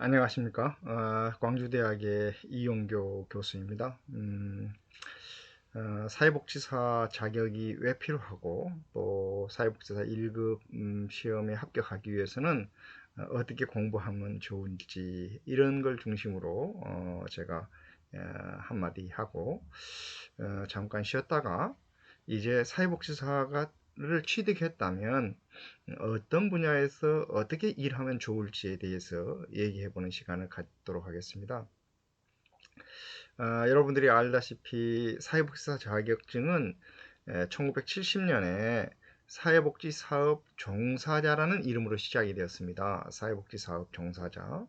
안녕하십니까. 광주대학의 이용교 교수입니다. 사회복지사 자격이 왜 필요하고 또 사회복지사 1급 시험에 합격하기 위해서는 어떻게 공부하면 좋은지 이런 걸 중심으로 제가 한마디 하고 잠깐 쉬었다가 이제 사회복지사를 취득했다면 어떤 분야에서 어떻게 일하면 좋을지에 대해서 얘기해 보는 시간을 갖도록 하겠습니다. 여러분들이 알다시피 사회복지사 자격증은 1970년에 사회복지사업 종사자라는 이름으로 시작이 되었습니다. 사회복지사업 종사자.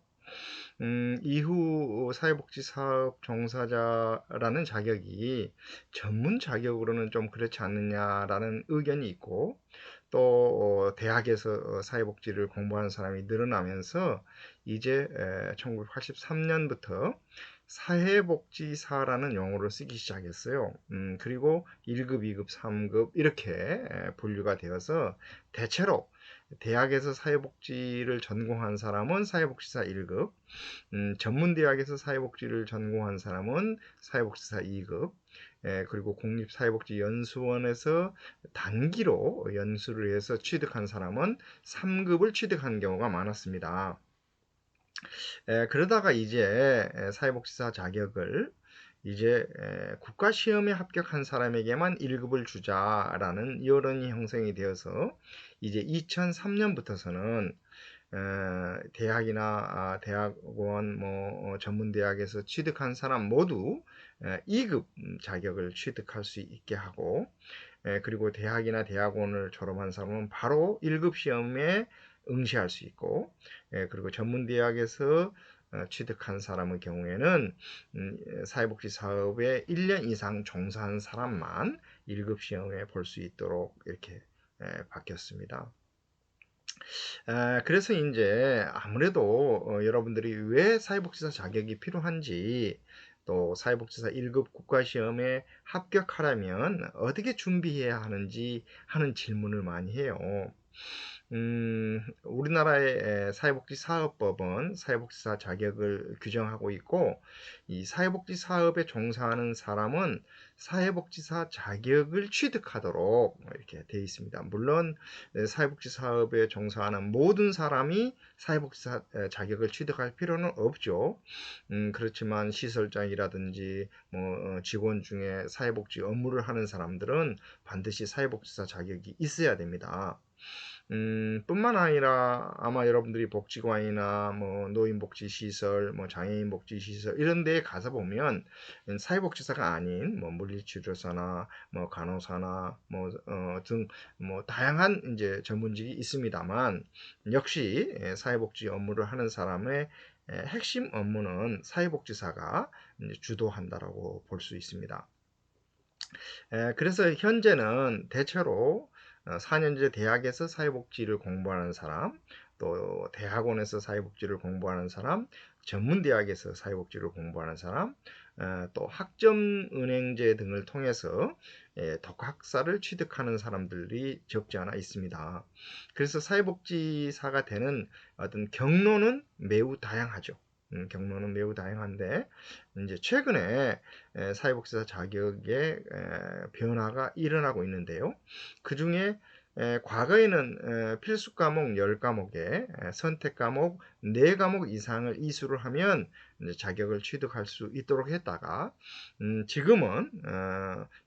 이후 사회복지사업 종사자라는 자격이 전문 자격으로는 좀 그렇지 않느냐라는 의견이 있고, 또 대학에서 사회복지를 공부하는 사람이 늘어나면서 이제 1983년부터 사회복지사라는 용어를 쓰기 시작했어요. 그리고 1급, 2급, 3급 이렇게 분류가 되어서 대체로 대학에서 사회복지를 전공한 사람은 사회복지사 1급, 전문대학에서 사회복지를 전공한 사람은 사회복지사 2급, 그리고 국립사회복지연수원에서 단기로 연수를 해서 취득한 사람은 3급을 취득한 경우가 많았습니다. 그러다가 이제 사회복지사 자격을 이제 국가시험에 합격한 사람에게만 1급을 주자라는 여론이 형성이 되어서 이제 2003년부터서는 대학이나 대학원 전문대학에서 취득한 사람 모두 2급 자격을 취득할 수 있게 하고, 그리고 대학이나 대학원을 졸업한 사람은 바로 1급 시험에 응시할 수 있고, 그리고 전문대학에서 취득한 사람의 경우에는 사회복지 사업에 1년 이상 종사한 사람만 1급 시험에 볼 수 있도록 이렇게 바뀌었습니다. 그래서 이제 아무래도 여러분들이 왜 사회복지사 자격이 필요한지, 또 사회복지사 1급 국가시험에 합격하려면 어떻게 준비해야 하는지 하는 질문을 많이 해요. 우리나라의 사회복지사업법은 사회복지사 자격을 규정하고 있고, 이 사회복지사업에 종사하는 사람은 사회복지사 자격을 취득하도록 이렇게 되어 있습니다. 물론 사회복지사업에 종사하는 모든 사람이 사회복지사 자격을 취득할 필요는 없죠. 그렇지만 시설장이라든지 직원 중에 사회복지 업무를 하는 사람들은 반드시 사회복지사 자격이 있어야 됩니다. 뿐만 아니라 아마 여러분들이 복지관이나 노인복지시설, 장애인복지시설 이런 데에 가서 보면 사회복지사가 아닌 물리치료사나 간호사나 등 다양한 이제 전문직이 있습니다만, 역시 사회복지 업무를 하는 사람의 핵심 업무는 사회복지사가 이제 주도한다라고 볼 수 있습니다. 그래서 현재는 대체로 4년제 대학에서 사회복지를 공부하는 사람, 또 대학원에서 사회복지를 공부하는 사람, 전문대학에서 사회복지를 공부하는 사람, 또 학점은행제 등을 통해서 독학사를 취득하는 사람들이 적지 않아 있습니다. 그래서 사회복지사가 되는 어떤 경로는 매우 다양하죠. 경로는 매우 다양한데, 이제 최근에 사회복지사 자격의 변화가 일어나고 있는데요. 그 중에 과거에는 필수 과목 10과목에 선택 과목 4과목 이상을 이수를 하면 이제 자격을 취득할 수 있도록 했다가, 지금은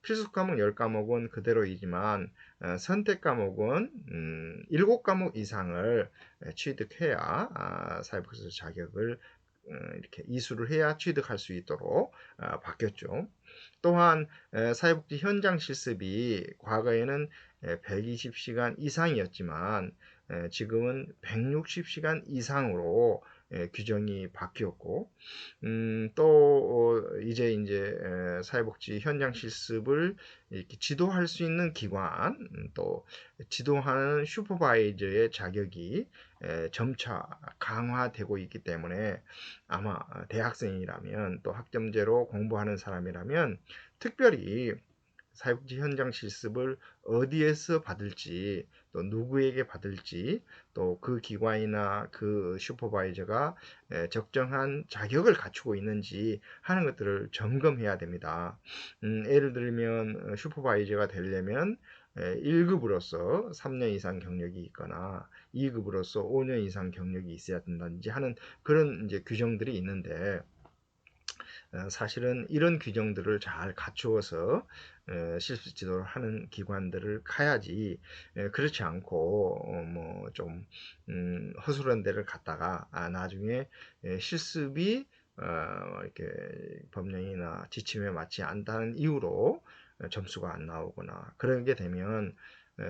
필수 과목 10과목은 그대로이지만 선택 과목은 7과목 이상을 취득해야 사회복지사 자격을 이렇게 이수를 해야 취득할 수 있도록 바뀌었죠. 또한 사회복지 현장 실습이 과거에는 120시간 이상이었지만 지금은 160시간 이상으로 규정이 바뀌었고, 또 이제 사회복지 현장 실습을 이렇게 지도할 수 있는 기관, 또 지도하는 슈퍼바이저의 자격이 점차 강화되고 있기 때문에 아마 대학생이라면 또 학점제로 공부하는 사람이라면 특별히 사회복지 현장 실습을 어디에서 받을지, 또 누구에게 받을지, 또 그 기관이나 그 슈퍼바이저가 적정한 자격을 갖추고 있는지 하는 것들을 점검해야 됩니다. 예를 들면 슈퍼바이저가 되려면 1급으로서 3년 이상 경력이 있거나 2급으로서 5년 이상 경력이 있어야 된다든지 하는 그런 이제 규정들이 있는데, 사실은 이런 규정들을 잘 갖추어서 실습 지도를 하는 기관들을 가야지, 그렇지 않고 뭐좀 허술한 데를 갔다가 나중에 실습이 이렇게 법령이나 지침에 맞지 않다는 이유로 점수가 안 나오거나 그러게 되면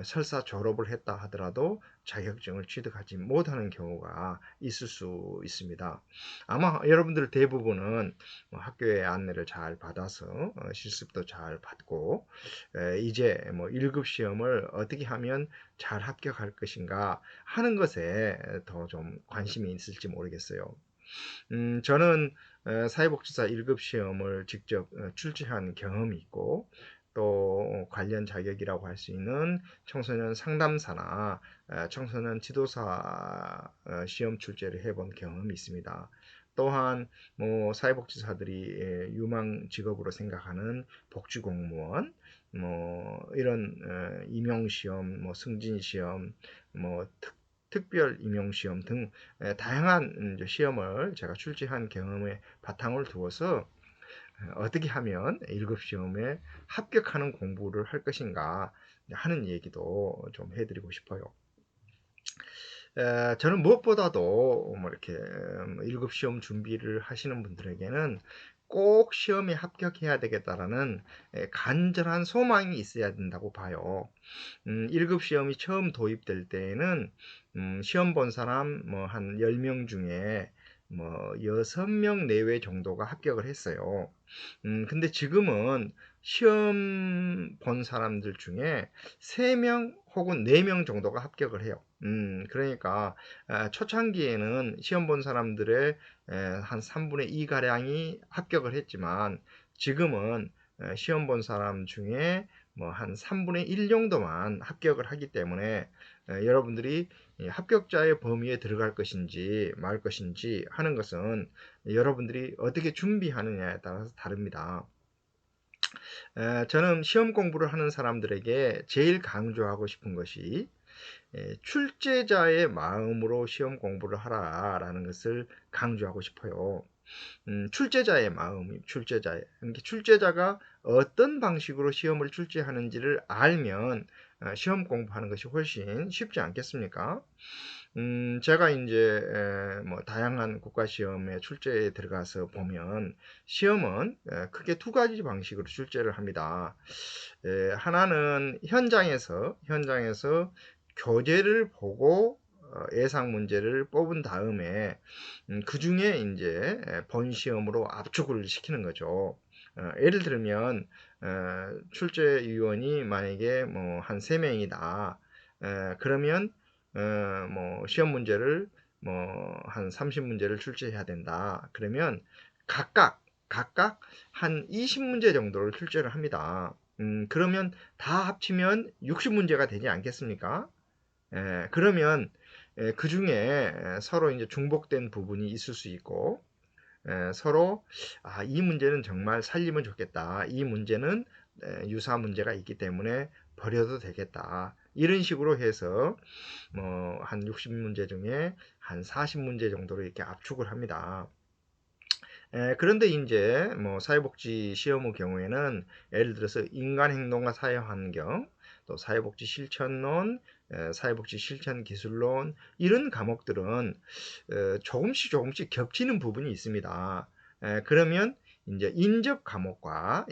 설사 졸업을 했다 하더라도 자격증을 취득하지 못하는 경우가 있을 수 있습니다. 아마 여러분들 대부분은 학교의 안내를 잘 받아서 실습도 잘 받고 이제 뭐 1급 시험을 어떻게 하면 잘 합격할 것인가 하는 것에 더 좀 관심이 있을지 모르겠어요. 저는 사회복지사 1급 시험을 직접 출제한 경험이 있고, 또 관련 자격이라고 할 수 있는 청소년 상담사나 청소년 지도사 시험 출제를 해본 경험이 있습니다. 또한 뭐 사회복지사들이 유망 직업으로 생각하는 복지공무원, 뭐 이런 임용시험, 뭐 승진시험, 뭐 특별 임용시험 등 다양한 시험을 제가 출제한 경험에 바탕을 두어서 어떻게 하면 1급 시험에 합격하는 공부를 할 것인가 하는 얘기도 좀 해드리고 싶어요. 저는 무엇보다도 뭐 이렇게 1급 시험 준비를 하시는 분들에게는 꼭 시험에 합격해야 되겠다라는 간절한 소망이 있어야 된다고 봐요. 1급 시험이 처음 도입될 때에는 시험 본 사람 뭐 한 10명 중에 뭐 6명 내외 정도가 합격을 했어요. 근데 지금은 시험 본 사람들 중에 3명 혹은 4명 정도가 합격을 해요. 그러니까 초창기에는 시험 본 사람들의 한 3분의 2 가량이 합격을 했지만, 지금은 시험 본 사람 중에 뭐 한 3분의 1 정도만 합격을 하기 때문에 여러분들이 합격자의 범위에 들어갈 것인지 말 것인지 하는 것은 여러분들이 어떻게 준비하느냐에 따라서 다릅니다. 저는 시험 공부를 하는 사람들에게 제일 강조하고 싶은 것이 출제자의 마음으로 시험 공부를 하라라는 것을 강조하고 싶어요. 출제자의 마음이 출제자가 어떤 방식으로 시험을 출제하는지를 알면 시험 공부하는 것이 훨씬 쉽지 않겠습니까? 제가 이제 뭐 다양한 국가 시험에 출제에 들어가서 보면 시험은 크게 두 가지 방식으로 출제를 합니다. 하나는 현장에서 교재를 보고 예상 문제를 뽑은 다음에 그 중에 이제 본 시험으로 압축을 시키는 거죠. 예를 들면 출제위원이 만약에 뭐 한 3명이다. 그러면 뭐 시험 문제를 뭐 한 30문제를 출제해야 된다. 그러면 각각 한 20문제 정도를 출제를 합니다. 그러면 다 합치면 60문제가 되지 않겠습니까? 그러면 그 중에 서로 이제 중복된 부분이 있을 수 있고, 서로 이 문제는 정말 살리면 좋겠다. 이 문제는 유사 문제가 있기 때문에 버려도 되겠다. 이런 식으로 해서 뭐 한 60문제 중에 한 40문제 정도로 이렇게 압축을 합니다. 그런데 이제 뭐 사회복지 시험의 경우에는 예를 들어서 인간행동과 사회환경, 또 사회복지 실천론, 사회복지 실천기술론 이런 과목들은 조금씩 겹치는 부분이 있습니다. 그러면 이제 인접 과목과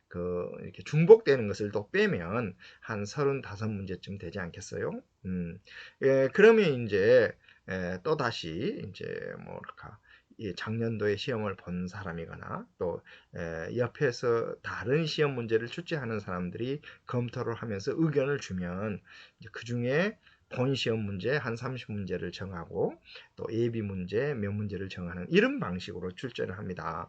그 이렇게 중복되는 것을 또 빼면 한 35문제쯤 되지 않겠어요? 그러면 이제 또 다시 이제 뭐랄까 작년도에 시험을 본 사람이거나 또 옆에서 다른 시험 문제를 출제하는 사람들이 검토를 하면서 의견을 주면 그 중에 본 시험 문제 한 30문제를 정하고 또 예비 문제 몇 문제를 정하는 이런 방식으로 출제를 합니다.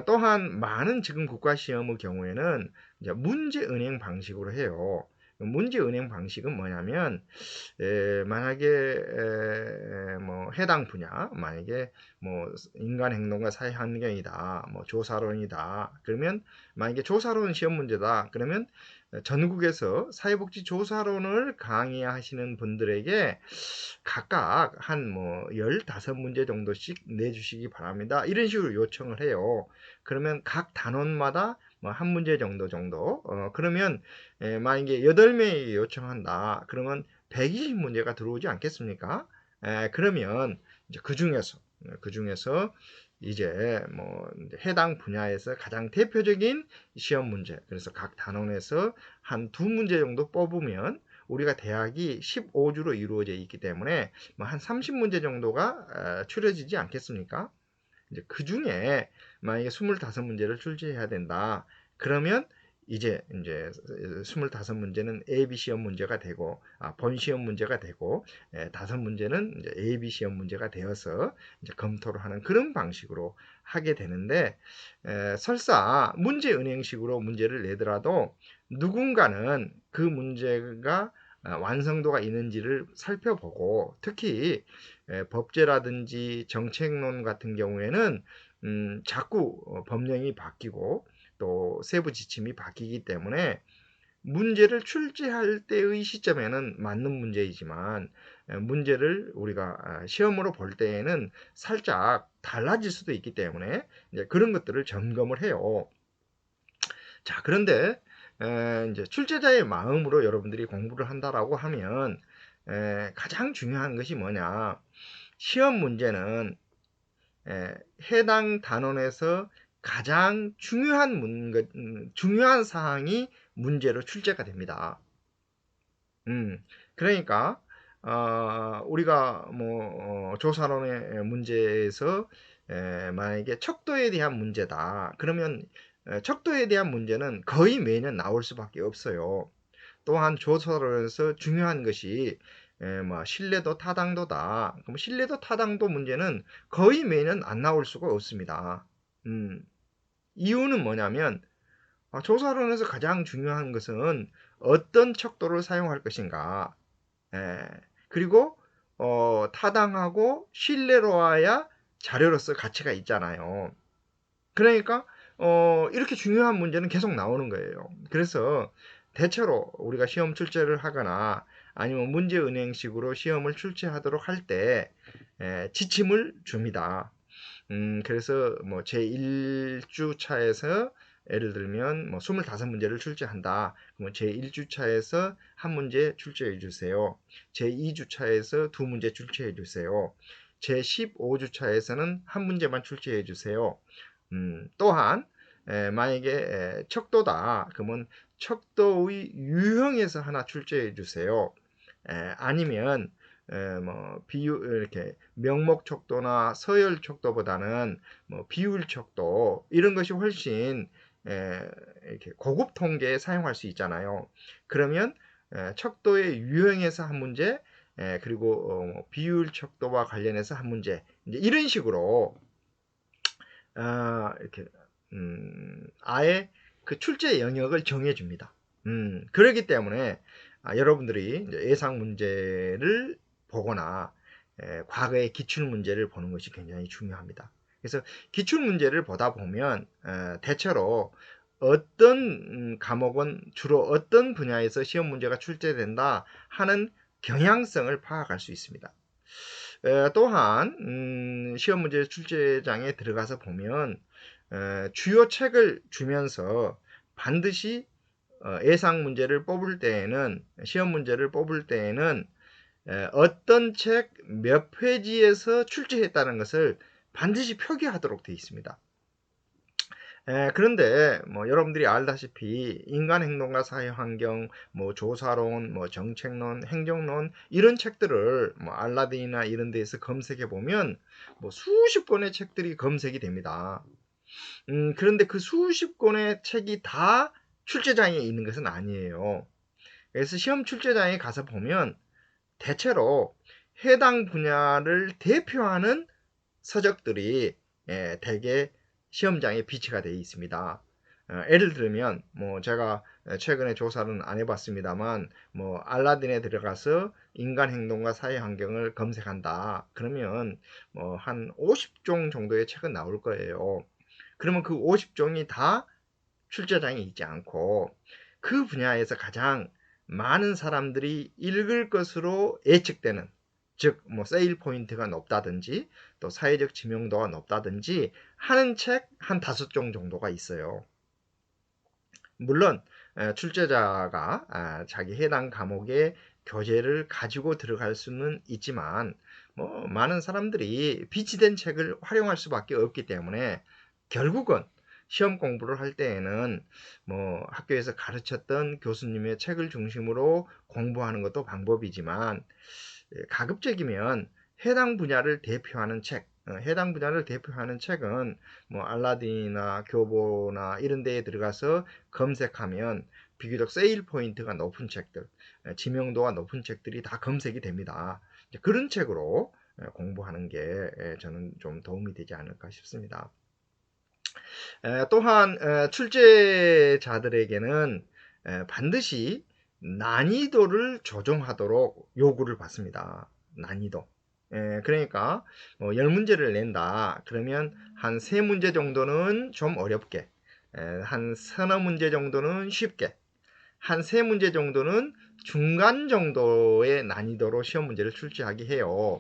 또한 많은 지금 국가시험의 경우에는 이제 문제은행 방식으로 해요. 문제은행 방식은 뭐냐면 만약에 뭐 해당 분야, 만약에 뭐 인간 행동과 사회 환경이다, 뭐 조사론이다. 그러면 만약에 조사론 시험 문제다. 그러면 전국에서 사회복지 조사론을 강의하시는 분들에게 각각 한 뭐 15문제 정도씩 내주시기 바랍니다. 이런 식으로 요청을 해요. 그러면 각 단원마다 뭐 한 문제 정도. 그러면 만약에 8명이 요청한다. 그러면 120문제가 들어오지 않겠습니까? 그러면 이제 그 중에서 이제 뭐 해당 분야에서 가장 대표적인 시험 문제, 그래서 각 단원에서 한 2문제 정도 뽑으면 우리가 대학이 15주로 이루어져 있기 때문에 뭐 한 30문제 정도가 추려지지 않겠습니까? 이제 그 중에 만약에 25문제를 출제해야 된다. 그러면 이제 25문제는 AB 시험 문제가 되고, 본 시험 문제가 되고, 5문제는 이제 AB 시험 문제가 되어서 이제 검토를 하는 그런 방식으로 하게 되는데, 설사 문제은행식으로 문제를 내더라도 누군가는 그 문제가 완성도가 있는지를 살펴보고, 특히 법제라든지 정책론 같은 경우에는 자꾸 법령이 바뀌고 또 세부 지침이 바뀌기 때문에 문제를 출제할 때의 시점에는 맞는 문제이지만 문제를 우리가 시험으로 볼 때에는 살짝 달라질 수도 있기 때문에 이제 그런 것들을 점검을 해요. 자, 그런데 이제 출제자의 마음으로 여러분들이 공부를 한다라고 하면 가장 중요한 것이 뭐냐? 시험 문제는 해당 단원에서 가장 중요한 사항이 문제로 출제가 됩니다. 그러니까 우리가 뭐 조사론의 문제에서 만약에 척도에 대한 문제다. 그러면 척도에 대한 문제는 거의 매년 나올 수밖에 없어요. 또한 조사론에서 중요한 것이 뭐 신뢰도 타당도다. 그럼 신뢰도 타당도 문제는 거의 매년 안 나올 수가 없습니다. 이유는 뭐냐면 조사론에서 가장 중요한 것은 어떤 척도를 사용할 것인가. 그리고 타당하고 신뢰로와야 자료로서 가치가 있잖아요. 그러니까 이렇게 중요한 문제는 계속 나오는 거예요. 그래서 대체로 우리가 시험 출제를 하거나 아니면 문제은행식으로 시험을 출제하도록 할 때 지침을 줍니다. 그래서 뭐 제1주차에서 예를 들면 뭐 25문제를 출제한다. 그러면 제1주차에서 한 문제 출제해 주세요. 제2주차에서 두 문제 출제해 주세요. 제15주차에서는 한 문제만 출제해 주세요. 또한 만약에 척도다. 그러면 척도의 유형에서 하나 출제해 주세요. 아니면 뭐 비율 이렇게 명목 척도나 서열 척도보다는 뭐 비율 척도 이런 것이 훨씬 이렇게 고급 통계에 사용할 수 있잖아요. 그러면 척도의 유형에서 한 문제, 그리고 뭐 비율 척도와 관련해서 한 문제, 이제 이런 식으로 이렇게 아예 그 출제 영역을 정해줍니다. 그렇기 때문에 여러분들이 이제 예상 문제를 보거나 과거의 기출 문제를 보는 것이 굉장히 중요합니다. 그래서 기출 문제를 보다 보면 대체로 어떤 과목은 주로 어떤 분야에서 시험 문제가 출제된다 하는 경향성을 파악할 수 있습니다. 또한 시험 문제 출제장에 들어가서 보면 주요 책을 주면서 반드시 예상 문제를 뽑을 때에는 시험 문제를 뽑을 때에는 어떤 책 몇 페이지에서 출제했다는 것을 반드시 표기하도록 되어 있습니다. 그런데 뭐 여러분들이 알다시피 인간 행동과 사회 환경, 뭐 조사론, 뭐 정책론, 행정론 이런 책들을 뭐 알라딘이나 이런 데에서 검색해 보면 뭐 수십 권의 책들이 검색이 됩니다. 그런데 그 수십 권의 책이 다 출제장에 있는 것은 아니에요. 그래서 시험 출제장에 가서 보면 대체로 해당 분야를 대표하는 서적들이 대개 시험장에 비치가 되어 있습니다. 예를 들면 뭐 제가 최근에 조사는 안 해봤습니다만 뭐 알라딘에 들어가서 인간 행동과 사회 환경을 검색한다. 그러면 뭐 한 50종 정도의 책은 나올 거예요. 그러면 그 50종이 다 출제장에 있지 않고 그 분야에서 가장 많은 사람들이 읽을 것으로 예측되는, 즉 뭐 세일 포인트가 높다든지 또 사회적 지명도가 높다든지 하는 책 한 5종 정도가 있어요. 물론 출제자가 자기 해당 과목의 교재를 가지고 들어갈 수는 있지만 뭐 많은 사람들이 비치된 책을 활용할 수밖에 없기 때문에 결국은 시험 공부를 할 때에는 뭐 학교에서 가르쳤던 교수님의 책을 중심으로 공부하는 것도 방법이지만 가급적이면 해당 분야를 대표하는 책, 해당 분야를 대표하는 책은 뭐 알라딘이나 교보나 이런 데에 들어가서 검색하면 비교적 세일 포인트가 높은 책들, 지명도가 높은 책들이 다 검색이 됩니다. 그런 책으로 공부하는 게 저는 좀 도움이 되지 않을까 싶습니다. 또한 출제자들에게는 반드시 난이도를 조정하도록 요구를 받습니다. 난이도. 그러니까 10문제를 낸다. 그러면 한 3문제 정도는 좀 어렵게, 한 서너 문제 정도는 쉽게, 한 3문제 정도는 중간 정도의 난이도로 시험 문제를 출제하게 해요.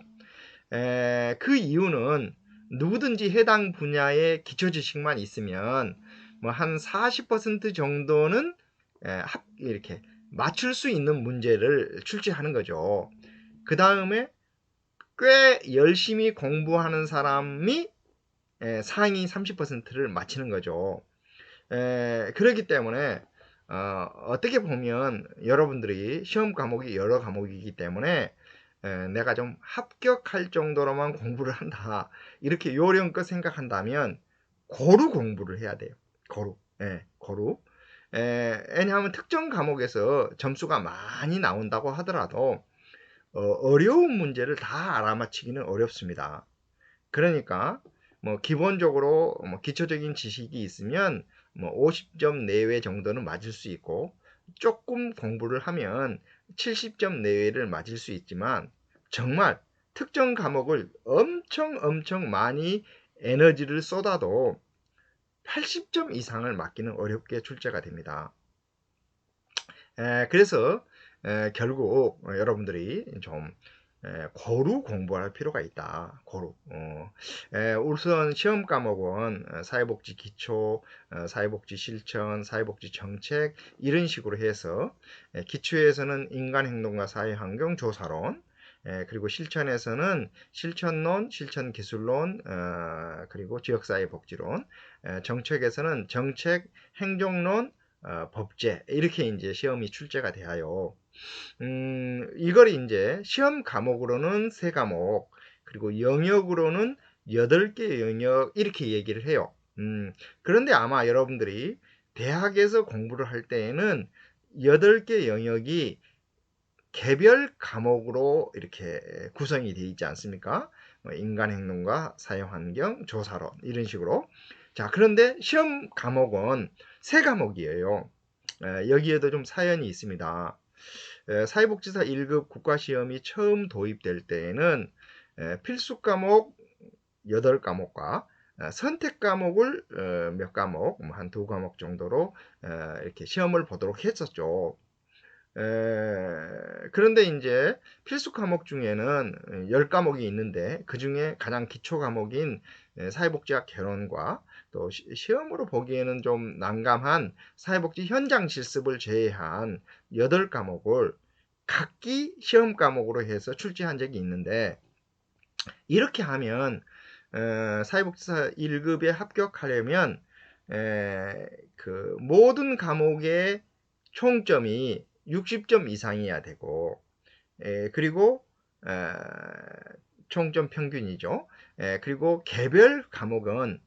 그 이유는 누구든지 해당 분야의 기초 지식만 있으면 뭐 한 40% 정도는 이렇게 맞출 수 있는 문제를 출제하는 거죠. 그 다음에 꽤 열심히 공부하는 사람이 상위 30%를 맞히는 거죠. 그렇기 때문에 어떻게 보면 여러분들이 시험 과목이 여러 과목이기 때문에 내가 좀 합격할 정도로만 공부를 한다. 이렇게 요령껏 생각한다면 고루 공부를 해야 돼요. 고루. 고루. 왜냐하면 특정 과목에서 점수가 많이 나온다고 하더라도 어려운 문제를 다 알아맞히기는 어렵습니다. 그러니까 뭐 기본적으로 뭐 기초적인 지식이 있으면 뭐 50점 내외 정도는 맞을 수 있고 조금 공부를 하면 70점 내외를 맞을 수 있지만 정말 특정 과목을 엄청 많이 에너지를 쏟아도 80점 이상을 맞기는 어렵게 출제가 됩니다. 그래서 결국 여러분들이 좀 고루 공부할 필요가 있다. 고루. 우선 시험 과목은 사회복지 기초, 사회복지 실천, 사회복지 정책 이런 식으로 해서 기초에서는 인간행동과 사회환경 조사론, 그리고 실천에서는 실천론, 실천기술론, 그리고 지역사회복지론, 정책에서는 정책, 행정론, 법제 이렇게 이제 시험이 출제가 돼요. 이걸 이제 시험 과목으로는 3과목, 그리고 영역으로는 8개 영역 이렇게 얘기를 해요. 그런데 아마 여러분들이 대학에서 공부를 할 때에는 8개 영역이 개별 과목으로 이렇게 구성이 되어 있지 않습니까? 인간행동과 사회환경, 조사론 이런 식으로. 자, 그런데 시험 과목은 3과목이에요. 여기에도 좀 사연이 있습니다. 사회복지사 1급 국가시험이 처음 도입될 때에는 필수 과목 8과목과 선택 과목을 몇 과목, 한 2과목 정도로 이렇게 시험을 보도록 했었죠. 그런데 이제 필수 과목 중에는 10과목이 있는데 그 중에 가장 기초 과목인 사회복지학 개론과 또 시험으로 보기에는 좀 난감한 사회복지 현장 실습을 제외한 8과목을 각기 시험 과목으로 해서 출제한 적이 있는데 이렇게 하면 사회복지사 1급에 합격하려면 그 모든 과목의 총점이 60점 이상이어야 되고 그리고 총점 평균이죠. 그리고 개별 과목은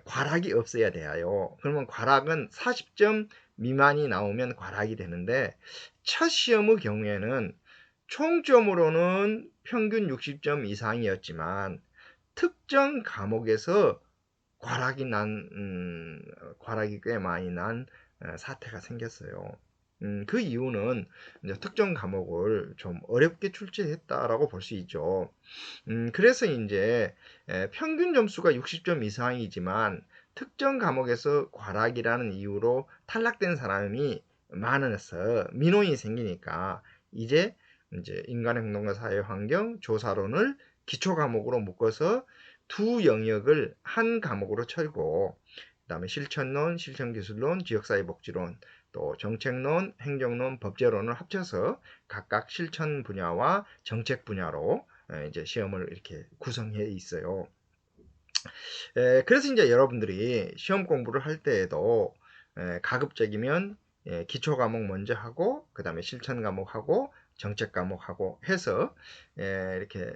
과락이 없어야 돼요. 그러면 과락은 40점 미만이 나오면 과락이 되는데 첫 시험의 경우에는 총점으로는 평균 60점 이상이었지만 특정 과목에서 과락이 꽤 많이 난 사태가 생겼어요. 그 이유는 이제 특정 과목을 좀 어렵게 출제했다라고 볼 수 있죠. 그래서 이제 평균 점수가 60점 이상이지만 특정 과목에서 과락이라는 이유로 탈락된 사람이 많아서 민원이 생기니까 이제 인간의 행동과 사회 환경 조사론을 기초 과목으로 묶어서 두 영역을 한 과목으로 철고, 그다음에 실천론, 실천기술론, 지역사회복지론, 또 정책론, 행정론, 법제론을 합쳐서 각각 실천 분야와 정책 분야로 이제 시험을 이렇게 구성해 있어요. 그래서 이제 여러분들이 시험 공부를 할 때에도 가급적이면 기초 과목 먼저 하고 그 다음에 실천 과목하고 정책 과목하고 해서 이렇게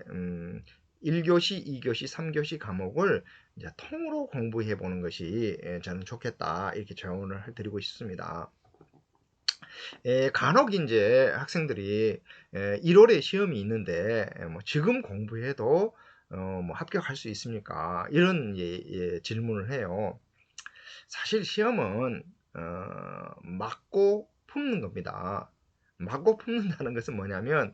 1교시, 2교시, 3교시 과목을 이제 통으로 공부해 보는 것이 저는 좋겠다 이렇게 조언을 드리고 싶습니다. 간혹 이제 학생들이 1월에 시험이 있는데 뭐 지금 공부해도 뭐 합격할 수 있습니까? 이런 질문을 해요. 사실 시험은 맞고 품는 겁니다. 맞고 품는다는 것은 뭐냐면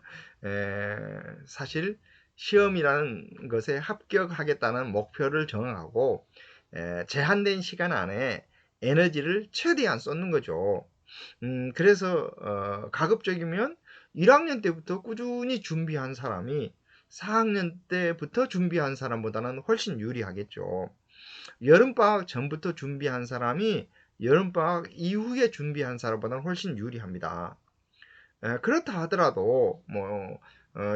사실 시험이라는 것에 합격하겠다는 목표를 정하고 제한된 시간 안에 에너지를 최대한 쏟는 거죠. 그래서 가급적이면 1학년 때부터 꾸준히 준비한 사람이 4학년 때부터 준비한 사람보다는 훨씬 유리하겠죠. 여름방학 전부터 준비한 사람이 여름방학 이후에 준비한 사람보다는 훨씬 유리합니다. 그렇다 하더라도 뭐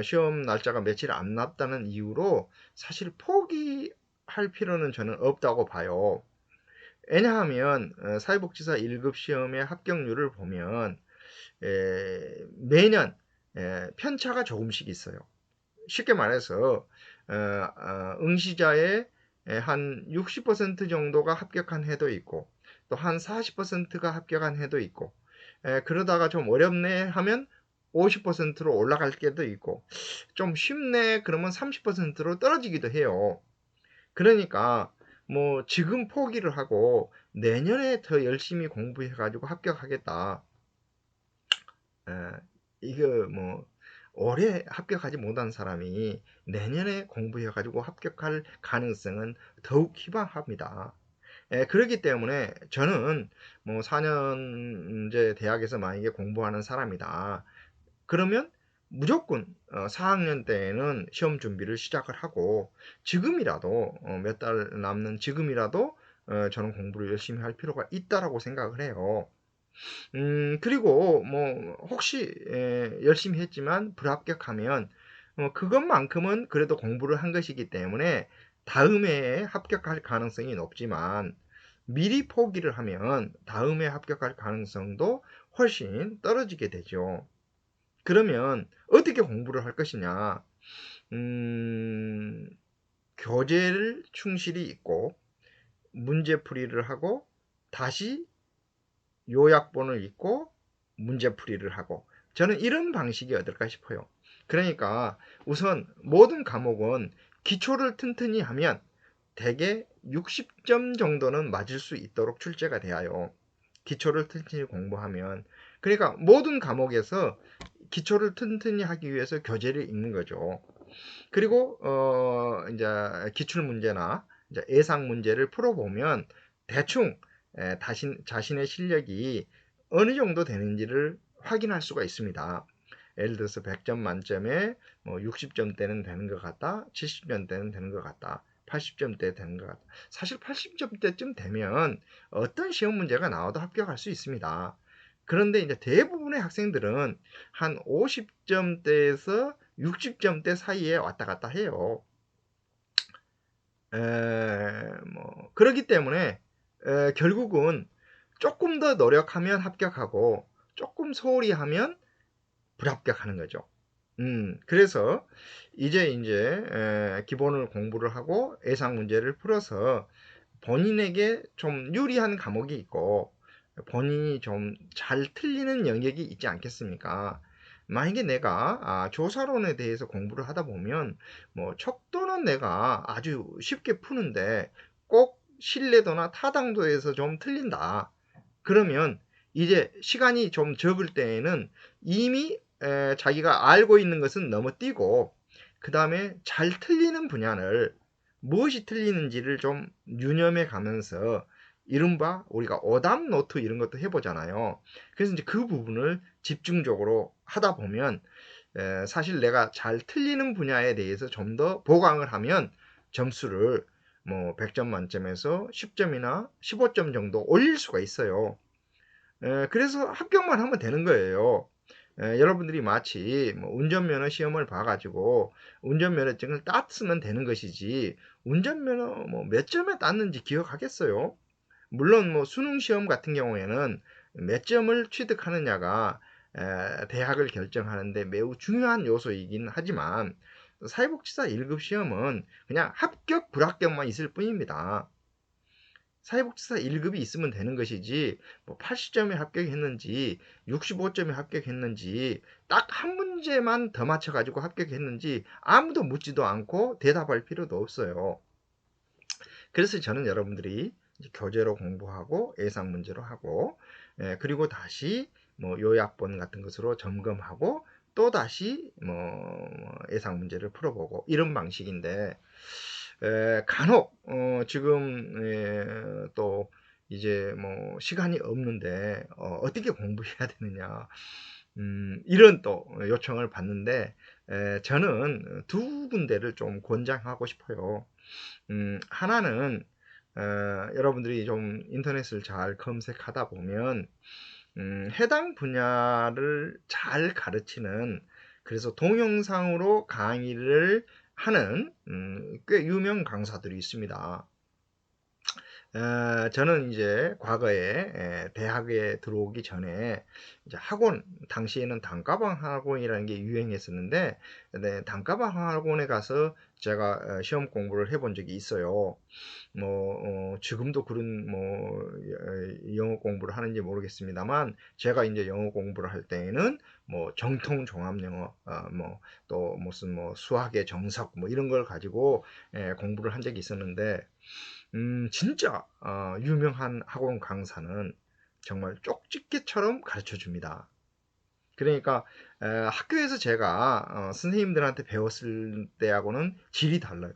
시험 날짜가 며칠 안 남았다는 이유로 사실 포기할 필요는 저는 없다고 봐요. 왜냐하면 사회복지사 1급 시험의 합격률을 보면 매년 편차가 조금씩 있어요. 쉽게 말해서 응시자의 한 60% 정도가 합격한 해도 있고 또 한 40%가 합격한 해도 있고 그러다가 좀 어렵네 하면 50%로 올라갈 때도 있고 좀 쉽네 그러면 30%로 떨어지기도 해요. 그러니까 뭐 지금 포기를 하고 내년에 더 열심히 공부해 가지고 합격하겠다. 이거 뭐 올해 합격하지 못한 사람이 내년에 공부해 가지고 합격할 가능성은 더욱 희박합니다. 그렇기 때문에 저는 뭐 4년 이제 대학에서 만약에 공부하는 사람이다. 그러면 무조건 4학년 때에는 시험 준비를 시작을 하고 지금이라도 몇 달 남는 지금이라도 저는 공부를 열심히 할 필요가 있다라고 생각을 해요. 그리고 뭐 혹시 열심히 했지만 불합격하면 그것만큼은 그래도 공부를 한 것이기 때문에 다음 해에 합격할 가능성이 높지만 미리 포기를 하면 다음 해에 합격할 가능성도 훨씬 떨어지게 되죠. 그러면 어떻게 공부를 할 것이냐? 음, 교재를 충실히 읽고 문제풀이를 하고 다시 요약본을 읽고 문제풀이를 하고 저는 이런 방식이 어떨까 싶어요. 그러니까 우선 모든 과목은 기초를 튼튼히 하면 대개 60점 정도는 맞을 수 있도록 출제가 되어요. 기초를 튼튼히 공부하면. 그러니까 모든 과목에서 기초를 튼튼히 하기 위해서 교재를 읽는 거죠. 그리고 이제 기출 문제나 이제 예상 문제를 풀어보면 대충 자신의 실력이 어느 정도 되는지를 확인할 수가 있습니다. 예를 들어서 100점 만점에 뭐 60점대는 되는 것 같다, 70점대는 되는 것 같다, 80점대 되는 것 같다. 사실 80점대쯤 되면 어떤 시험 문제가 나와도 합격할 수 있습니다. 그런데 이제 대부분의 학생들은 한 50점대에서 60점대 사이에 왔다 갔다 해요. 뭐 그렇기 때문에 결국은 조금 더 노력하면 합격하고 조금 소홀히 하면 불합격하는 거죠. 그래서 이제 기본을 공부를 하고 예상 문제를 풀어서 본인에게 좀 유리한 과목이 있고 본인이 좀 잘 틀리는 영역이 있지 않겠습니까? 만약에 내가 조사론에 대해서 공부를 하다 보면 뭐 척도는 내가 아주 쉽게 푸는데 꼭 신뢰도나 타당도에서 좀 틀린다. 그러면 이제 시간이 좀 적을 때에는 이미 자기가 알고 있는 것은 넘어뛰고 그 다음에 잘 틀리는 분야를 무엇이 틀리는지를 좀 유념해 가면서 이른바 우리가 오답 노트 이런 것도 해보잖아요. 그래서 이제 그 부분을 집중적으로 하다 보면 사실 내가 잘 틀리는 분야에 대해서 좀 더 보강을 하면 점수를 뭐 100점 만점에서 10점이나 15점 정도 올릴 수가 있어요. 그래서 합격만 하면 되는 거예요. 여러분들이 마치 뭐 운전면허 시험을 봐가지고 운전면허증을 땄으면 되는 것이지 운전면허 뭐 몇 점에 땄는지 기억하겠어요? 물론 뭐 수능 시험 같은 경우에는 몇 점을 취득하느냐가 대학을 결정하는데 매우 중요한 요소이긴 하지만 사회복지사 1급 시험은 그냥 합격, 불합격만 있을 뿐입니다. 사회복지사 1급이 있으면 되는 것이지 뭐 80점에 합격했는지 65점에 합격했는지 딱 한 문제만 더 맞춰가지고 합격했는지 아무도 묻지도 않고 대답할 필요도 없어요. 그래서 저는 여러분들이 교재로 공부하고 예상 문제로 하고 그리고 다시 뭐 요약본 같은 것으로 점검하고 또 다시 뭐 예상 문제를 풀어보고 이런 방식인데 간혹 지금 또 이제 뭐 시간이 없는데 어떻게 공부해야 되느냐 이런 또 요청을 받는데 저는 두 군데를 좀 권장하고 싶어요. 하나는 여러분들이 좀 인터넷을 잘 검색하다 보면 해당 분야를 잘 가르치는 그래서 동영상으로 강의를 하는 꽤 유명 강사들이 있습니다. 저는 이제 과거에 대학에 들어오기 전에 이제 학원 당시에는 단가방 학원이라는 게 유행했었는데 네, 단가방 학원에 가서 제가 시험 공부를 해본 적이 있어요. 뭐 지금도 그런 뭐 영어 공부를 하는지 모르겠습니다만 제가 이제 영어 공부를 할 때에는 뭐 정통 종합 영어 뭐 또 무슨 뭐 수학의 정석 뭐 이런 걸 가지고 공부를 한 적이 있었는데 진짜 유명한 학원 강사는 정말 쪽집게처럼 가르쳐 줍니다. 그러니까 학교에서 제가 선생님들한테 배웠을 때하고는 질이 달라요.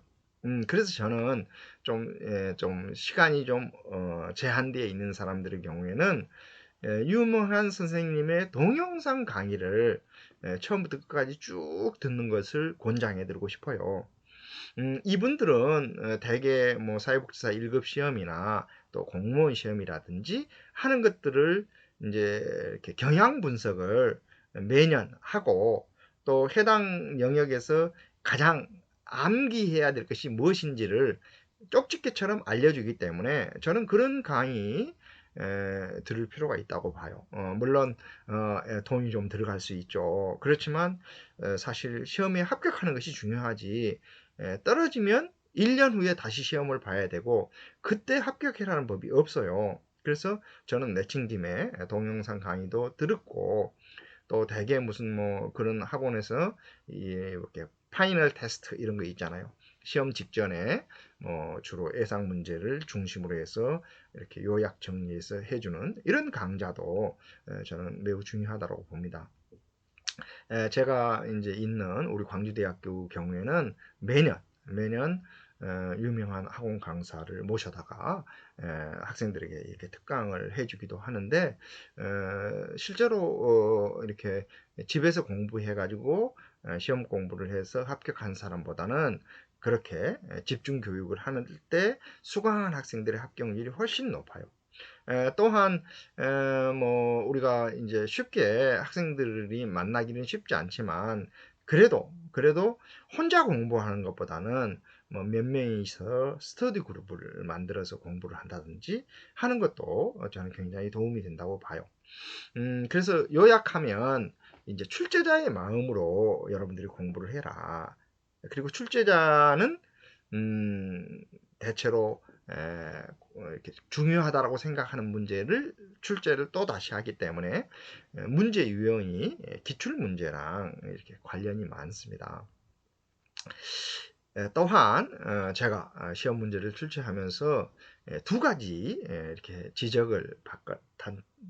그래서 저는 좀 시간이 좀 제한되어 있는 사람들의 경우에는 유명한 선생님의 동영상 강의를 처음부터 끝까지 쭉 듣는 것을 권장해 드리고 싶어요. 이분들은 대개 뭐 사회복지사 1급 시험이나 또 공무원 시험이라든지 하는 것들을 이제 이렇게 경향 분석을 매년 하고 또 해당 영역에서 가장 암기해야 될 것이 무엇인지를 쪽집게처럼 알려주기 때문에 저는 그런 강의 들을 필요가 있다고 봐요. 물론 돈이 좀 들어갈 수 있죠. 그렇지만 사실 시험에 합격하는 것이 중요하지 떨어지면 1년 후에 다시 시험을 봐야 되고 그때 합격해라는 법이 없어요. 그래서 저는 내친김에 동영상 강의도 들었고 또 대개 무슨 뭐 그런 학원에서 이렇게 파이널 테스트 이런 거 있잖아요. 시험 직전에 뭐 주로 예상 문제를 중심으로 해서 이렇게 요약 정리해서 해주는 이런 강좌도 저는 매우 중요하다고 봅니다. 제가 이제 있는 우리 광주대학교 경우에는 매년 유명한 학원 강사를 모셔다가 학생들에게 이렇게 특강을 해주기도 하는데 실제로 이렇게 집에서 공부해가지고 시험 공부를 해서 합격한 사람보다는 그렇게 집중 교육을 하는 때 수강한 학생들의 합격률이 훨씬 높아요. 또한 뭐 우리가 이제 쉽게 학생들이 만나기는 쉽지 않지만 그래도 혼자 공부하는 것보다는 뭐 몇 명이서 스터디 그룹을 만들어서 공부를 한다든지 하는 것도 저는 굉장히 도움이 된다고 봐요. 그래서 요약하면 이제 출제자의 마음으로 여러분들이 공부를 해라. 그리고 출제자는 음, 대체로 이렇게 중요하다라고 생각하는 문제를 출제를 또 다시 하기 때문에 문제 유형이 기출 문제랑 이렇게 관련이 많습니다. 또한 제가 시험 문제를 출제하면서 두 가지 이렇게 지적을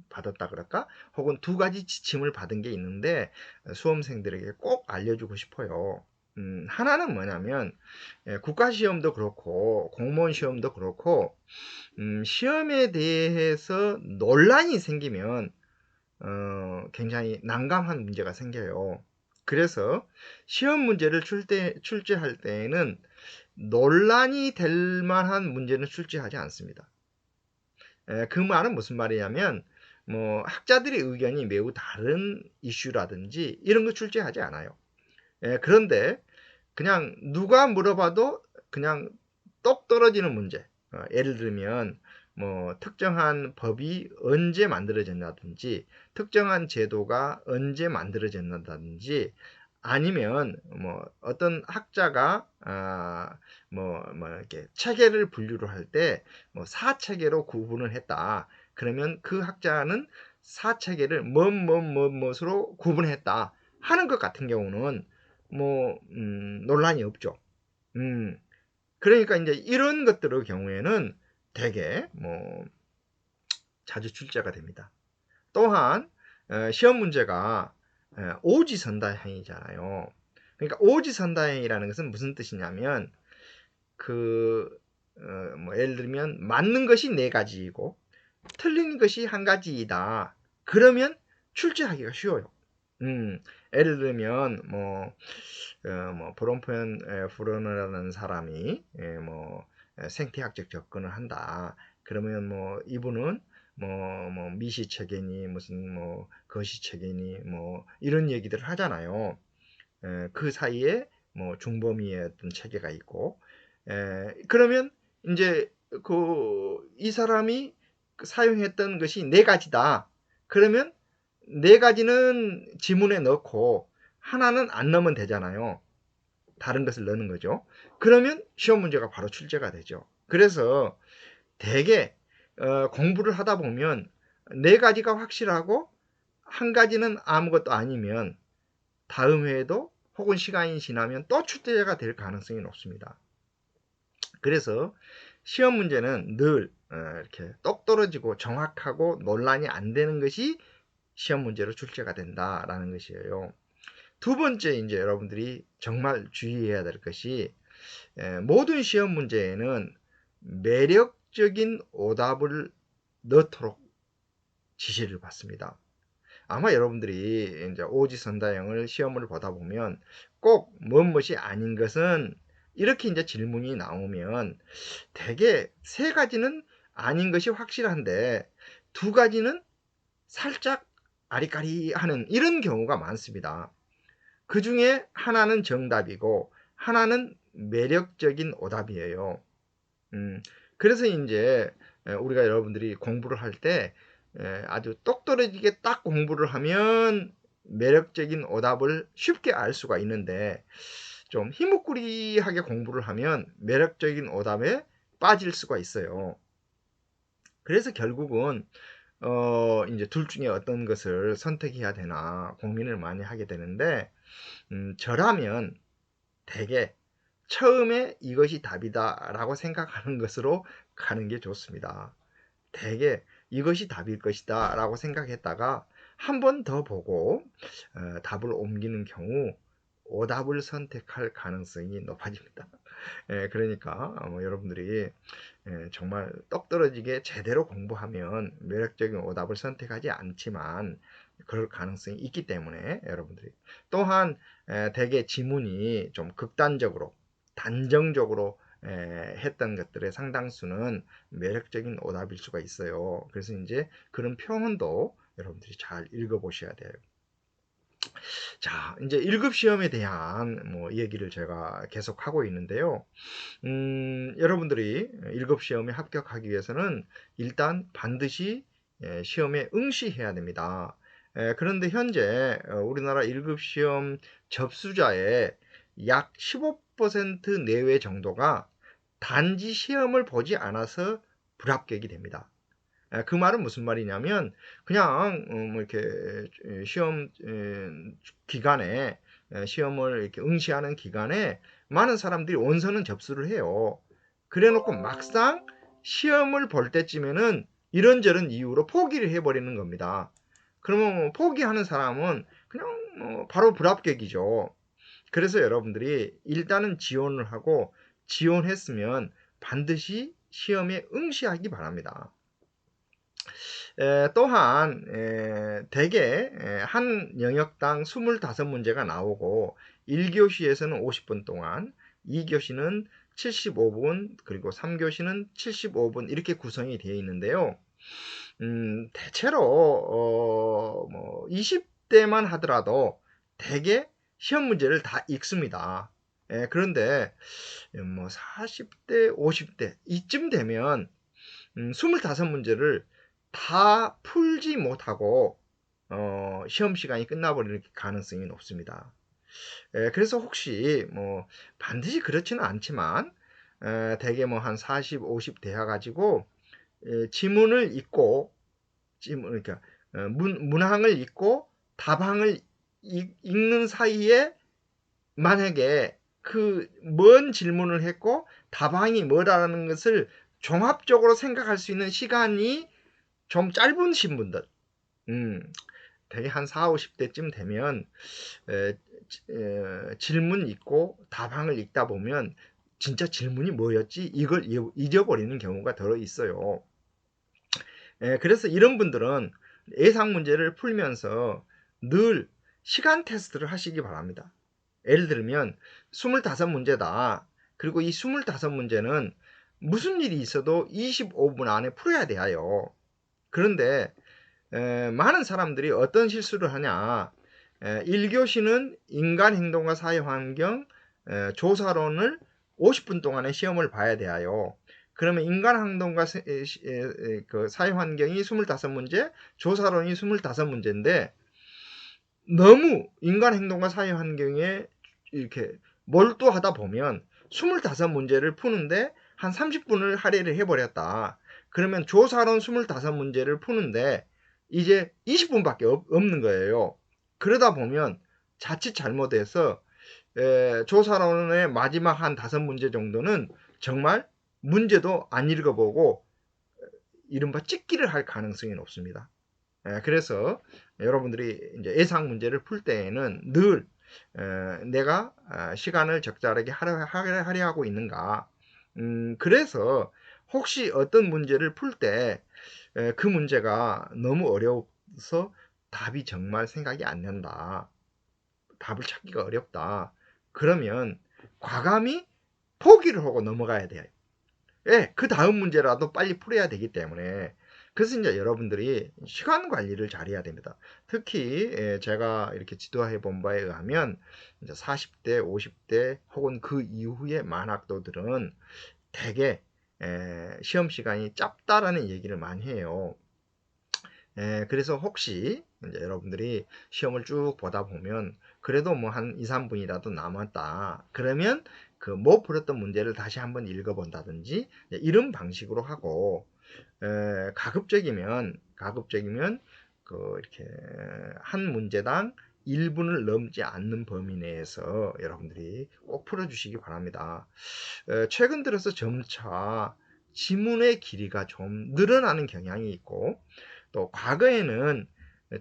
받았다 그럴까? 혹은 두 가지 지침을 받은 게 있는데 수험생들에게 꼭 알려주고 싶어요. 하나는 뭐냐면 국가시험도 그렇고 공무원 시험도 그렇고 시험에 대해서 논란이 생기면 굉장히 난감한 문제가 생겨요. 그래서 시험 문제를 출제할 때에는 논란이 될 만한 문제는 출제하지 않습니다. 그 말은 무슨 말이냐면 뭐 학자들의 의견이 매우 다른 이슈라든지 이런 거 출제하지 않아요. 그런데 그냥 누가 물어봐도 그냥 똑 떨어지는 문제. 예를 들면 뭐 특정한 법이 언제 만들어졌나든지 특정한 제도가 언제 만들어졌나든지 아니면 뭐 어떤 학자가 뭐 이렇게 체계를 분류를 할 때 뭐 사체계로 구분을 했다. 그러면 그 학자는 사체계를 무엇으로 구분했다 하는 것 같은 경우는 뭐 논란이 없죠. 음, 그러니까 이제 이런 것들의 경우에는 대개 뭐 자주 출제가 됩니다. 또한 시험 문제가 오지선다형이잖아요. 그러니까 오지선다형이라는 것은 무슨 뜻이냐면 그 뭐 예를 들면 맞는 것이 네 가지이고 틀린 것이 한 가지이다. 그러면 출제하기가 쉬워요. 예를 들면 뭐 브롬펜 프로너라는 사람이 뭐 생태학적 접근을 한다. 그러면 뭐 이분은 뭐 미시체계니 무슨 뭐 거시체계니 뭐 이런 얘기들을 하잖아요. 그 사이에 뭐 중범위의 어떤 체계가 있고 그러면 이제 그 이 사람이 사용했던 것이 네 가지다. 그러면 네 가지는 지문에 넣고 하나는 안 넣으면 되잖아요. 다른 것을 넣는 거죠. 그러면 시험 문제가 바로 출제가 되죠. 그래서 대개 공부를 하다 보면 네 가지가 확실하고 한 가지는 아무것도 아니면 다음 회에도 혹은 시간이 지나면 또 출제가 될 가능성이 높습니다. 그래서 시험 문제는 늘 이렇게 똑 떨어지고 정확하고 논란이 안 되는 것이 시험 문제로 출제가 된다라는 것이에요. 두 번째 이제 여러분들이 정말 주의해야 될 것이 모든 시험 문제에는 매력적인 오답을 넣도록 지시를 받습니다. 아마 여러분들이 이제 오지선다형을 시험을 보다 보면 꼭 무엇이 아닌 것은 이렇게 이제 질문이 나오면 대개 세 가지는 아닌 것이 확실한데 두 가지는 살짝 아리까리하는 이런 경우가 많습니다. 그 중에 하나는 정답이고 하나는 매력적인 오답이에요. 그래서 이제 우리가 여러분들이 공부를 할 때 아주 똑 떨어지게 딱 공부를 하면 매력적인 오답을 쉽게 알 수가 있는데 좀 희묵구리하게 공부를 하면 매력적인 오답에 빠질 수가 있어요. 그래서 결국은 이제 둘 중에 어떤 것을 선택해야 되나 고민을 많이 하게 되는데 저라면 대개 처음에 이것이 답이다 라고 생각하는 것으로 가는 게 좋습니다. 대개 이것이 답일 것이다 라고 생각했다가 한 번 더 보고 답을 옮기는 경우 오답을 선택할 가능성이 높아집니다. 그러니까 여러분들이 정말 똑 떨어지게 제대로 공부하면 매력적인 오답을 선택하지 않지만 그럴 가능성이 있기 때문에 여러분들이 또한 대개 지문이 좀 극단적으로 단정적으로 했던 것들의 상당수는 매력적인 오답일 수가 있어요. 그래서 이제 그런 표현도 여러분들이 잘 읽어보셔야 돼요. 자, 이제 1급 시험에 대한 뭐 얘기를 제가 계속 하고 있는데요. 여러분들이 1급 시험에 합격하기 위해서는 일단 반드시 시험에 응시해야 됩니다. 그런데 현재 우리나라 1급 시험 접수자의 약 15% 내외 정도가 단지 시험을 보지 않아서 불합격이 됩니다. 그 말은 무슨 말이냐면 그냥 뭐 이렇게 시험 기간에 시험을 이렇게 응시하는 기간에 많은 사람들이 원서는 접수를 해요. 그래 놓고 막상 시험을 볼 때쯤에는 이런저런 이유로 포기를 해버리는 겁니다. 그러면 포기하는 사람은 그냥 바로 불합격이죠. 그래서 여러분들이 일단은 지원을 하고 지원했으면 반드시 시험에 응시하기 바랍니다. 또한 대개 한 영역당 25문제가 나오고 1교시에서는 50분 동안, 2교시는 75분, 그리고 3교시는 75분 이렇게 구성이 되어 있는데요. 대체로 20대만 하더라도 대개 시험 문제를 다 읽습니다. 그런데 40대, 50대 이쯤 되면 25문제를 다 풀지 못하고 시험 시간이 끝나버리는 가능성이 높습니다. 그래서 혹시 반드시 그렇지는 않지만 대개 한 40, 50 되어 가지고 지문을 읽고 그러니까 문항을 읽고 답항을 읽는 사이에 만약에 그 뭔 질문을 했고 답항이 뭐라는 것을 종합적으로 생각할 수 있는 시간이 좀 짧으신 분들, 대개 한 4, 50대쯤 되면 질문 읽고 답항을 읽다 보면 진짜 질문이 뭐였지? 이걸 잊어버리는 경우가 더 있어요. 그래서 이런 분들은 예상 문제를 풀면서 늘 시간 테스트를 하시기 바랍니다. 예를 들면 25문제다. 그리고 이 25문제는 무슨 일이 있어도 25분 안에 풀어야 돼요. 그런데 많은 사람들이 어떤 실수를 하냐. 1교시는 인간행동과 사회환경 조사론을 50분 동안에 시험을 봐야 돼요. 그러면 인간행동과 그 사회환경이 25문제, 조사론이 25문제인데 너무 인간행동과 사회환경에 이렇게 몰두하다 보면 25문제를 푸는데 한 30분을 할애를 해버렸다. 그러면 조사론 25문제를 푸는데 이제 20분밖에 없는 거예요. 그러다 보면 자칫 잘못해서 조사론의 마지막 한 5문제 정도는 정말 문제도 안 읽어보고 이른바 찍기를 할 가능성이 높습니다. 그래서 여러분들이 이제 예상 문제를 풀 때에는 늘 내가 시간을 적절하게 하려 하고 있는가. 그래서 혹시 어떤 문제를 풀 때 그 문제가 너무 어려워서 답이 정말 생각이 안 난다. 답을 찾기가 어렵다. 그러면 과감히 포기를 하고 넘어가야 돼요. 예, 그 다음 문제라도 빨리 풀어야 되기 때문에. 그래서 이제 여러분들이 시간 관리를 잘 해야 됩니다. 특히 제가 이렇게 지도해 본 바에 의하면 이제 40대, 50대 혹은 그 이후의 만학도들은 대개 시험 시간이 짧다라는 얘기를 많이 해요. 그래서 혹시 이제 여러분들이 시험을 쭉 보다 보면 그래도 뭐 한 2, 3분이라도 남았다. 그러면 그 못 풀었던 문제를 다시 한번 읽어본다든지 이런 방식으로 하고 가급적이면 그 이렇게 한 문제당 1분을 넘지 않는 범위 내에서 여러분들이 꼭 풀어주시기 바랍니다. 최근 들어서 점차 지문의 길이가 좀 늘어나는 경향이 있고 또 과거에는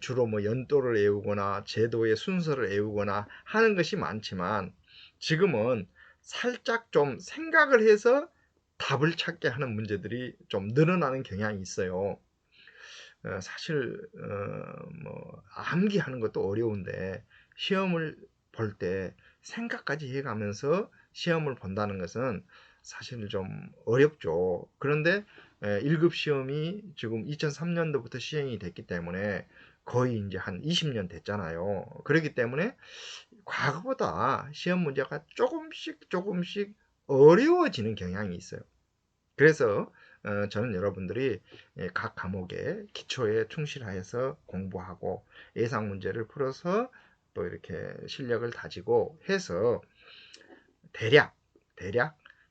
주로 뭐 연도를 외우거나 제도의 순서를 외우거나 하는 것이 많지만 지금은 살짝 좀 생각을 해서 답을 찾게 하는 문제들이 좀 늘어나는 경향이 있어요. 사실 뭐 암기하는 것도 어려운데 시험을 볼 때 생각까지 해가면서 시험을 본다는 것은 사실 좀 어렵죠. 그런데 1급 시험이 지금 2003년도부터 시행이 됐기 때문에 거의 이제 한 20년 됐잖아요. 그렇기 때문에 과거보다 시험 문제가 조금씩 어려워지는 경향이 있어요. 그래서 저는 여러분들이 각 과목에 기초에 충실하여서 공부하고 예상 문제를 풀어서 또 이렇게 실력을 다지고 해서 대략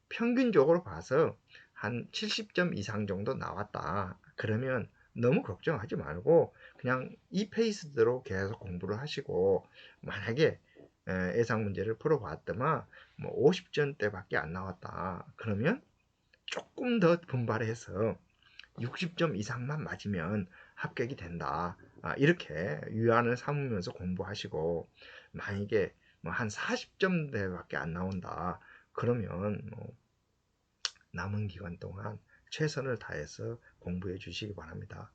평균적으로 봐서 한 70점 이상 정도 나왔다. 그러면 너무 걱정하지 말고 그냥 이 페이스대로 계속 공부를 하시고 만약에 예상 문제를 풀어봤더만 뭐 50점대밖에 안 나왔다. 그러면 조금 더 분발해서 60점 이상만 맞으면 합격이 된다. 이렇게 위안을 삼으면서 공부하시고, 만약에 뭐 한 40점대밖에 안 나온다. 그러면 뭐 남은 기간 동안 최선을 다해서 공부해 주시기 바랍니다.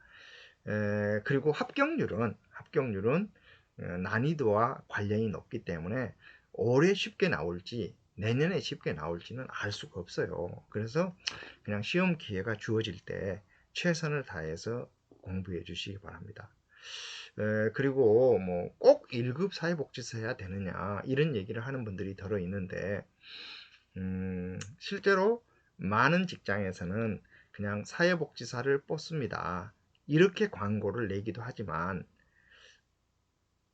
그리고 합격률은 난이도와 관련이 높기 때문에 올해 쉽게 나올지 내년에 쉽게 나올지는 알 수가 없어요. 그래서 그냥 시험 기회가 주어질 때 최선을 다해서 공부해 주시기 바랍니다. 그리고 뭐 꼭 1급 사회복지사 해야 되느냐 이런 얘기를 하는 분들이 들어 있는데, 실제로 많은 직장에서는 그냥 사회복지사를 뽑습니다. 이렇게 광고를 내기도 하지만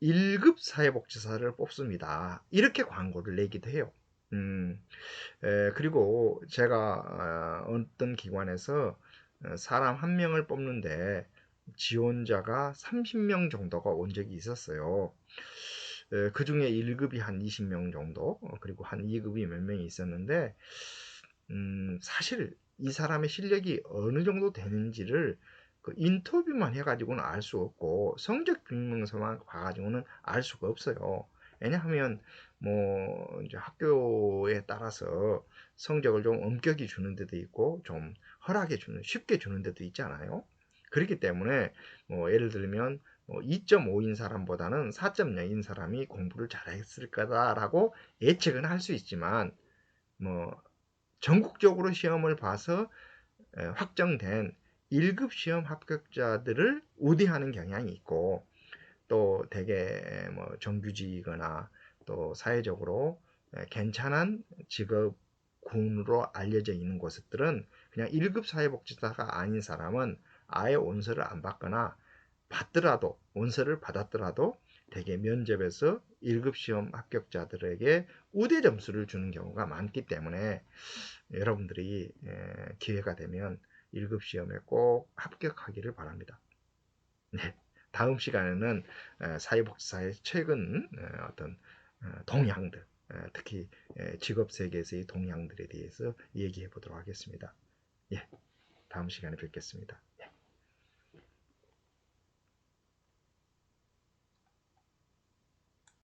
1급 사회복지사를 뽑습니다. 이렇게 광고를 내기도 해요. 그리고 제가 어떤 기관에서 사람 한 명을 뽑는데 지원자가 30명 정도가 온 적이 있었어요. 그 중에 1급이 한 20명 정도, 그리고 한 2급이 몇 명이 있었는데, 사실 이 사람의 실력이 어느 정도 되는지를 그 인터뷰만 해가지고는 알 수 없고, 성적 증명서만 봐가지고는 알 수가 없어요. 왜냐하면 뭐 이제 학교에 따라서 성적을 좀 엄격히 주는 데도 있고 좀 쉽게 주는 데도 있잖아요. 그렇기 때문에 뭐 예를 들면 뭐 2.5인 사람보다는 4.0인 사람이 공부를 잘했을 거다라고 예측은 할 수 있지만, 뭐 전국적으로 시험을 봐서 확정된 1급 시험 합격자들을 우대하는 경향이 있고, 또 되게 뭐 정규직이거나 또 사회적으로 괜찮은 직업군으로 알려져 있는 곳들은 그냥 1급 사회복지사가 아닌 사람은 아예 원서를 안 받거나, 받더라도 원서를 받았더라도 대개 면접에서 1급 시험 합격자들에게 우대 점수를 주는 경우가 많기 때문에, 여러분들이 기회가 되면 1급 시험에 꼭 합격하기를 바랍니다. 네. 다음 시간에는 사회복지사의 최근 어떤 동향들, 특히 직업 세계에서의 동향들에 대해서 얘기해 보도록 하겠습니다. 예, 다음 시간에 뵙겠습니다.